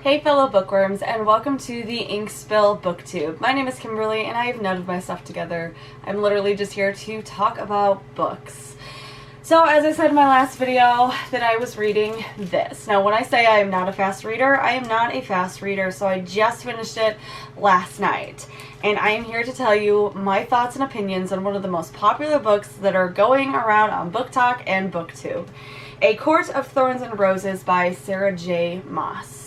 Hey fellow bookworms, and welcome to the Ink Spill BookTube. My name is Kimberly and I have none of my stuff together. I'm literally just here to talk about books. So as I said in my last video that I was reading this. Now when I say I am not a fast reader, I am not a fast reader, so I just finished it last night. And I am here to tell you my thoughts and opinions on one of the most popular books that are going around on Book Talk and BookTube. A Court of Thorns and Roses by Sarah J Maas.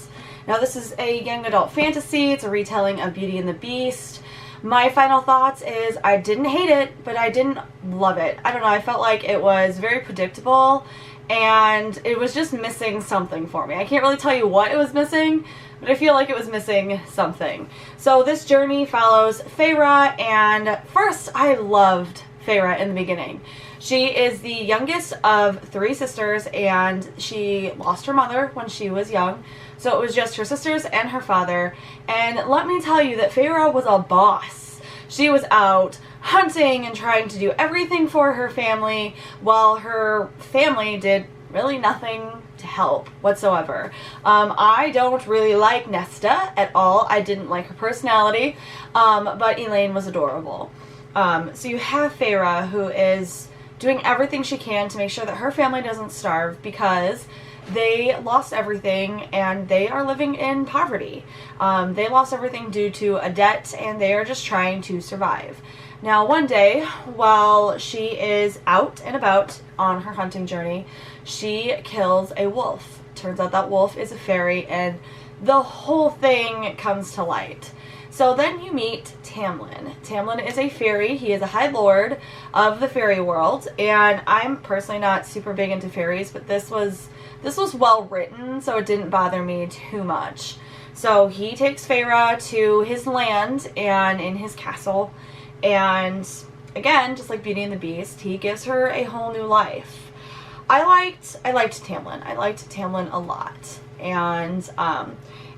Now this is a young adult fantasy. It's a retelling of Beauty and the Beast. My final thoughts is I didn't hate it, but I didn't love it. I don't know, I felt like it was very predictable and it was just missing something for me. I can't really tell you what it was missing, but I feel like it was missing something. So this journey follows Feyre, and first I loved Feyre in the beginning. She is the youngest of 3 sisters and she lost her mother when she was young. So it was just her sisters and her father. And let me tell you that Feyre was a boss. She was out hunting and trying to do everything for her family while her family did really nothing to help whatsoever. I don't really like Nesta at all. I didn't like her personality, but Elaine was adorable. So you have Feyre, who is doing everything she can to make sure that her family doesn't starve because they lost everything and they are living in poverty. They lost everything due to a debt and they are just trying to survive. Now one day, while she is out and about on her hunting journey, she kills a wolf. Turns out that wolf is a fairy and the whole thing comes to light. So then you meet Tamlin. Tamlin is a fairy. He is a high lord of the fairy world, and I'm personally not super big into fairies, but this was well written, so it didn't bother me too much. So he takes Feyre to his land and in his castle, and again, just like Beauty and the Beast, he gives her a whole new life. I liked Tamlin. I liked Tamlin a lot, and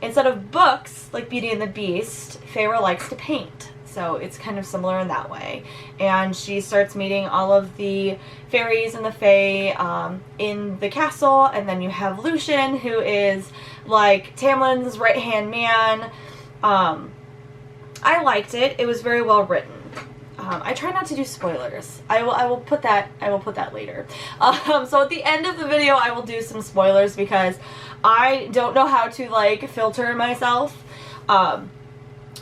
instead of books like Beauty and the Beast, Feyre likes to paint. So it's kind of similar in that way. And she starts meeting all of the fairies and the fae in the castle. And then you have Lucian, who is like Tamlin's right-hand man. I liked it. It was very well written. I try not to do spoilers. I will put that later. So at the end of the video, I will do some spoilers because I don't know how to like filter myself.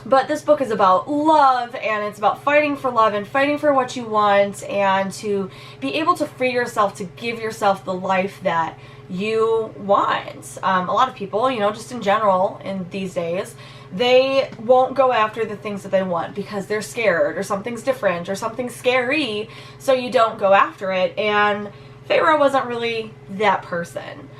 But this book is about love, and it's about fighting for love and fighting for what you want and to be able to free yourself to give yourself the life that you want. A lot of people, you know, just in general in these days, they won't go after the things that they want because they're scared or something's different or something's scary, so you don't go after it. And Feyre wasn't really that person.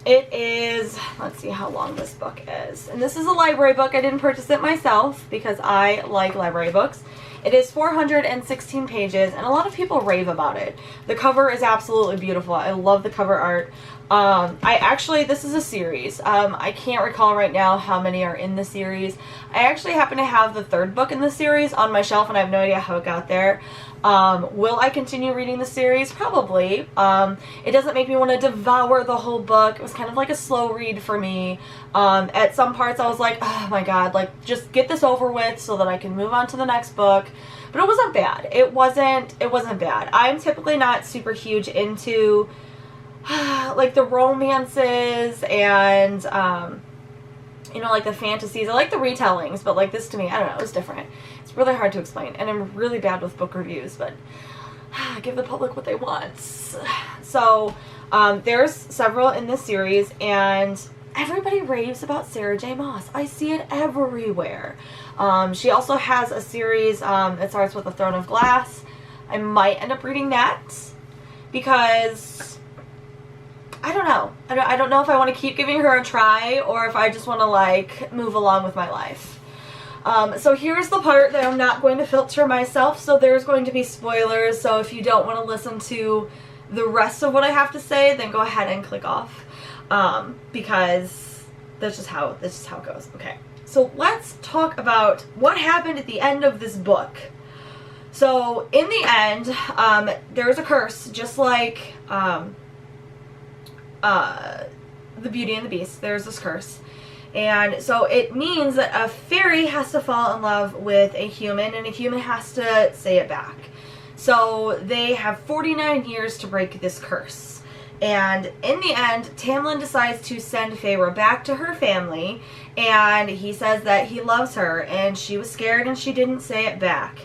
It is, let's see how long this book is. And this is a library book. I didn't purchase it myself because I like library books. It is 416 pages, and a lot of people rave about it. The cover is absolutely beautiful. I love the cover art. This is a series. I can't recall right now how many are in the series. I actually happen to have the 3rd book in the series on my shelf, and I have no idea how it got there. Will I continue reading the series? Probably. It doesn't make me want to devour the whole book. It was kind of like a slow read for me. At some parts I was like, oh my god, like just get this over with so that I can move on to the next book. But it wasn't bad. It wasn't bad. I'm typically not super huge into like the romances and you know, like the fantasies. I like the retellings, but like this to me, I don't know, it was different. It's really hard to explain, and I'm really bad with book reviews, but give the public what they want. So there's several in this series, and everybody raves about Sarah J Maas. I see it everywhere. She also has a series that starts with A Throne of Glass. I might end up reading that because I don't know. I don't know if I want to keep giving her a try or if I just want to like move along with my life. So here's the part that I'm not going to filter myself, so there's going to be spoilers. So if you don't want to listen to the rest of what I have to say, then go ahead and click off, because that's just how it goes. Okay, so let's talk about what happened at the end of this book. So in the end, there's a curse, just like the Beauty and the Beast. There's this curse, And so it means that a fairy has to fall in love with a human, and a human has to say it back. So they have 49 years to break this curse. And in the end, Tamlin decides to send Feyre back to her family, and he says that he loves her, and she was scared and she didn't say it back.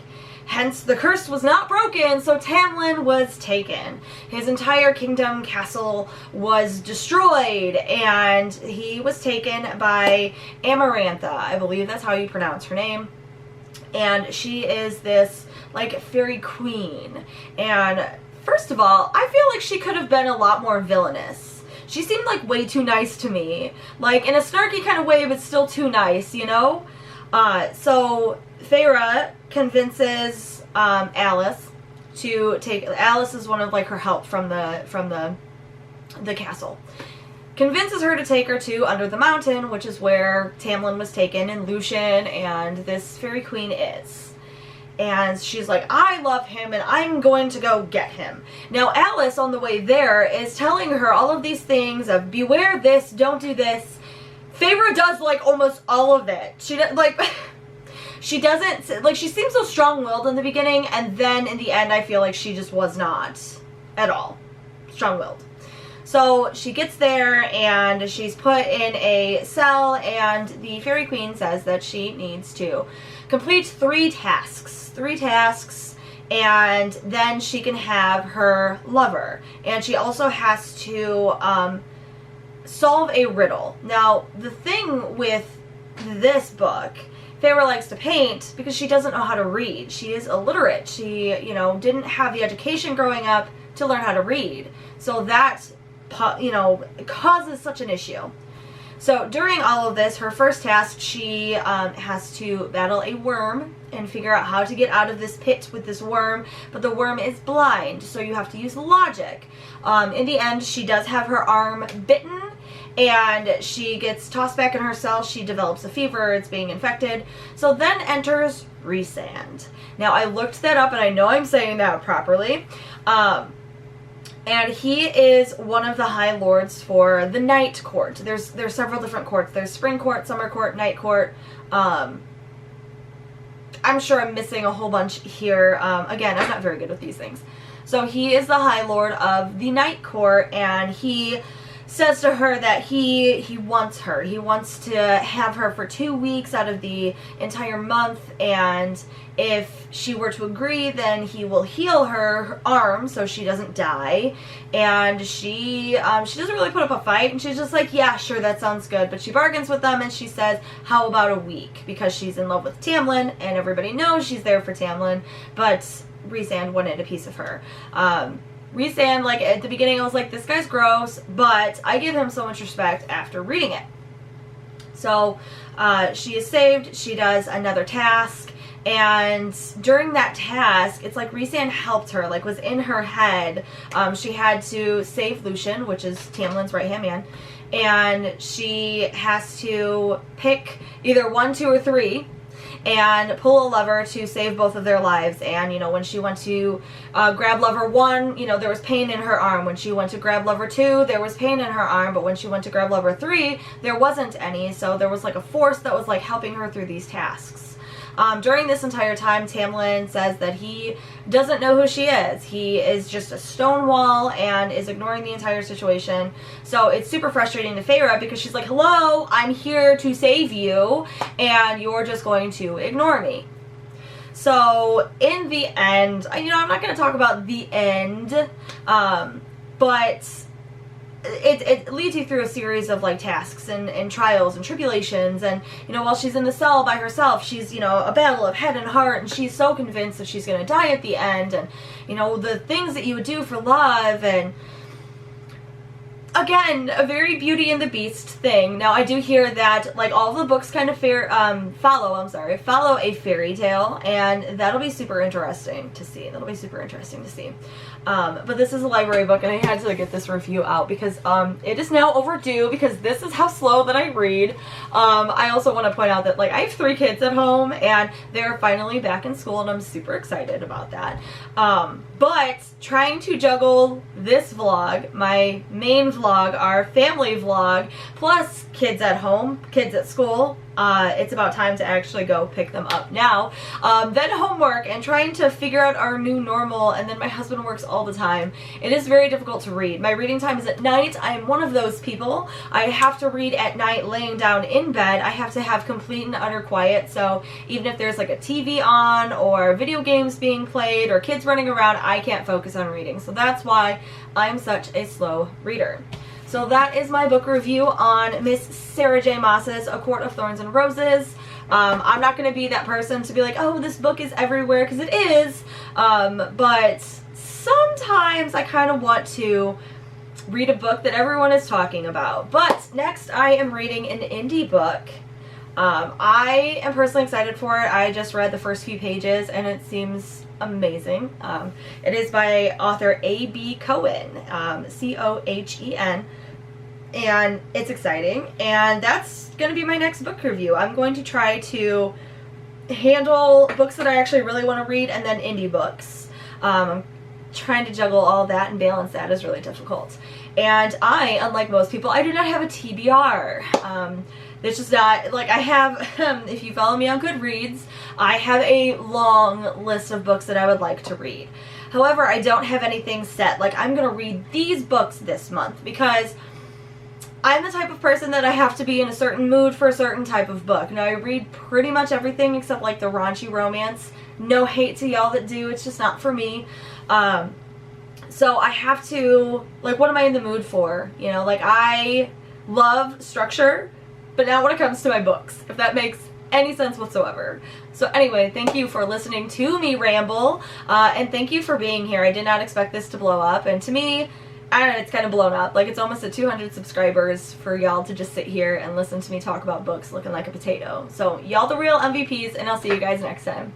Hence, the curse was not broken, so Tamlin was taken. His entire kingdom castle was destroyed, and he was taken by Amarantha. I believe that's how you pronounce her name. And she is this, like, fairy queen. And first of all, I feel like she could have been a lot more villainous. She seemed, like, way too nice to me. Like, in a snarky kind of way, but still too nice, you know? So Feyre convinces Alice to take. Alice is one of like her help from the castle. Convinces her to take her to Under the Mountain, which is where Tamlin was taken, and Lucian and this fairy queen is. And she's like, I love him and I'm going to go get him. Now Alice on the way there is telling her all of these things of beware this, don't do this. Feyre does like almost all of it. She like she doesn't, like, she seems so strong-willed in the beginning, and then in the end I feel like she just was not at all strong-willed. So she gets there and she's put in a cell, and the fairy queen says that she needs to complete 3 tasks, and then she can have her lover. And she also has to solve a riddle. Now, the thing with this book, Feyre likes to paint because she doesn't know how to read. She is illiterate. She, you know, didn't have the education growing up to learn how to read. So that, you know, causes such an issue. So during all of this, her first task, she has to battle a worm and figure out how to get out of this pit with this worm, but the worm is blind, so you have to use logic. In the end, she does have her arm bitten, and she gets tossed back in her cell. She develops a fever. It's being infected. So then enters Rhysand. Now, I looked that up, and I know I'm saying that properly. And he is one of the High Lords for the Night Court. There's several different courts. There's Spring Court, Summer Court, Night Court. I'm sure I'm missing a whole bunch here. Again, I'm not very good with these things. So he is the High Lord of the Night Court, and he says to her that he wants her. He wants to have her for 2 weeks out of the entire month, and if she were to agree, then he will heal her arm so she doesn't die. And she doesn't really put up a fight, and she's just like, yeah, sure, that sounds good. But she bargains with them, and she says, how about a week? Because she's in love with Tamlin, and everybody knows she's there for Tamlin, but Rhysand wanted a piece of her. Rhysand, like, at the beginning I was like, this guy's gross, but I give him so much respect after reading it. So, she is saved, she does another task, and during that task, it's like Rhysand helped her, like, was in her head. She had to save Lucian, which is Tamlin's right-hand man, and she has to pick either 1, 2, or 3, and pull a lever to save both of their lives. And, you know, when she went to grab lever 1, you know, there was pain in her arm. When she went to grab lever 2, there was pain in her arm. But when she went to grab lever 3, there wasn't any. So there was like a force that was like helping her through these tasks. During this entire time, Tamlin says that he doesn't know who she is. He is just a stone wall and is ignoring the entire situation. So it's super frustrating to Feyre because she's like, hello, I'm here to save you, and you're just going to ignore me. So in the end, you know, I'm not going to talk about the end, but it leads you through a series of like tasks and trials and tribulations, and you know, while she's in the cell by herself, she's, you know, a battle of head and heart, and she's so convinced that she's gonna die at the end, and you know, the things that you would do for love, and again, a very Beauty and the Beast thing. Now, I do hear that, like, all of the books kind of follow a fairy tale, and that'll be super interesting to see. But this is a library book, and I had to get this review out because it is now overdue, because this is how slow that I read. I also want to point out that, like, I have 3 kids at home, and they're finally back in school, and I'm super excited about that. But trying to juggle this vlog, my main vlog, vlog, our family vlog, plus kids at home, kids at school. It's about time to actually go pick them up now. Then homework and trying to figure out our new normal, and then my husband works all the time. It is very difficult to read. My reading time is at night. I am one of those people. I have to read at night laying down in bed. I have to have complete and utter quiet, so even if there's like a TV on or video games being played or kids running around, I can't focus on reading. So that's why I'm such a slow reader. So that is my book review on Miss Sarah J Maas's A Court of Thorns and Roses. I'm not going to be that person to be like, oh, this book is everywhere, because it is, but sometimes I kind of want to read a book that everyone is talking about. But next I am reading an indie book. I am personally excited for it. I just read the first few pages and it seems amazing. It is by author A.B. Cohen, C-O-H-E-N. And it's exciting, and that's going to be my next book review. I'm going to try to handle books that I actually really want to read and then indie books. I'm trying to juggle all that and balance that is really difficult. And I, unlike most people, I do not have a TBR. It's just not, like I have, if you follow me on Goodreads, I have a long list of books that I would like to read. However, I don't have anything set, like I'm going to read these books this month, because I'm the type of person that I have to be in a certain mood for a certain type of book. Now, I read pretty much everything except like the raunchy romance. No hate to y'all that do, it's just not for me. So I have to, like, what am I in the mood for? You know, like, I love structure, but not when it comes to my books, if that makes any sense whatsoever. So anyway, thank you for listening to me ramble, and thank you for being here. I did not expect this to blow up, and to me, I don't know, it's kind of blown up. Like, it's almost at 200 subscribers for y'all to just sit here and listen to me talk about books looking like a potato. So, y'all the real MVPs, and I'll see you guys next time.